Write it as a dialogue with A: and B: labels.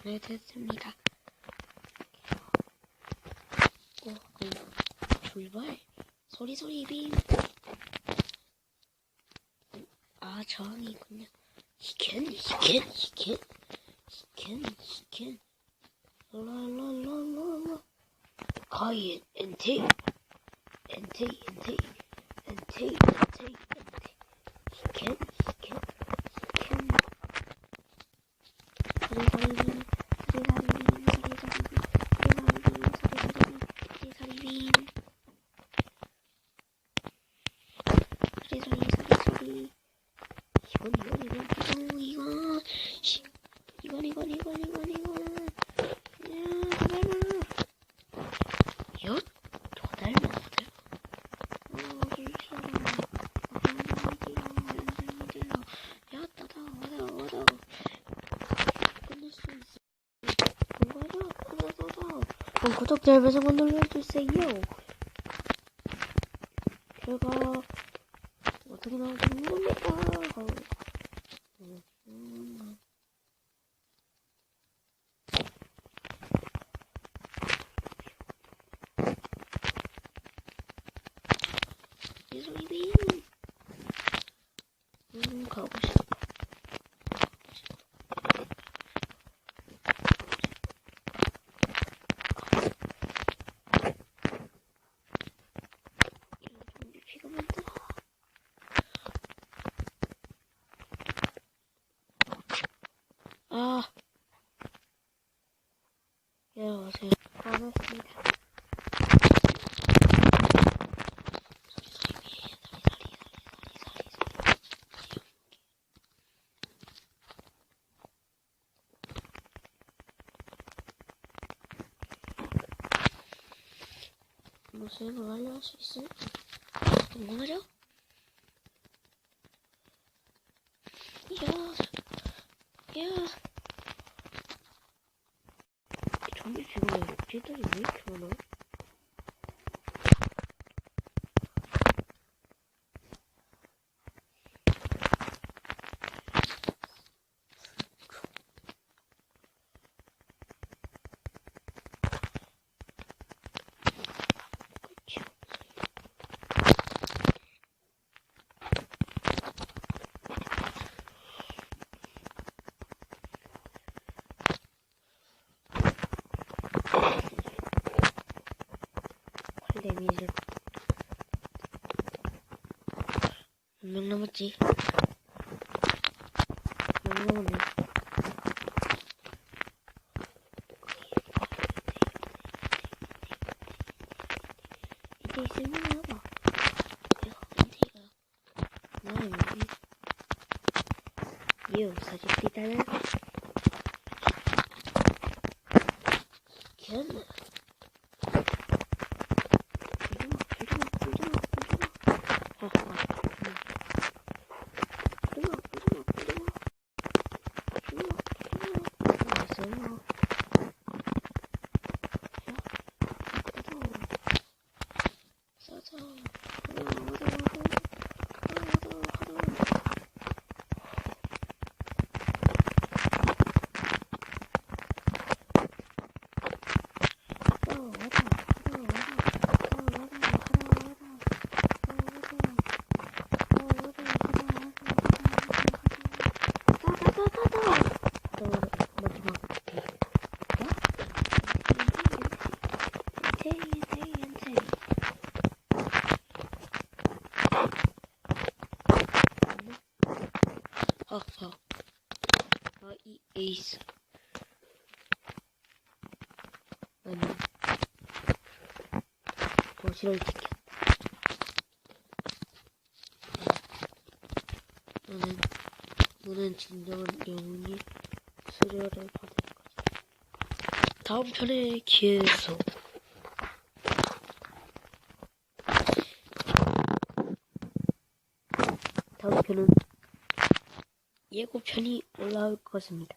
A: 네, 됐습니다. 출발. 소리 빔. 아, 저항이군요. 히켄. 랄랄랄랄라. 가인, 엔테이. 히켄. 소리. 이건. 구독자 배송을 눌러주세요. 제가 어떻게 나올지 모릅니다. 이소리빔. 가고 싶어. 안녕하세요. 반갑습니다. 무슨 걸 알려할 수 있어요? 뭐하죠? 야. 좀비 지금 쟤들이 왜 이렇게 많아? 데미지를 몇 명 남았지? 몇 명 남았네. 이제 있으면 해봐. 인테이가 나는 여기 40피다는 기억나. 이 에이스. 나는 거실을 지켰다. 너는 진정한 영웅이 수련을 받을 거지. 다음 편에 계속. 다음 편은 예고편이 올라올 것입니다.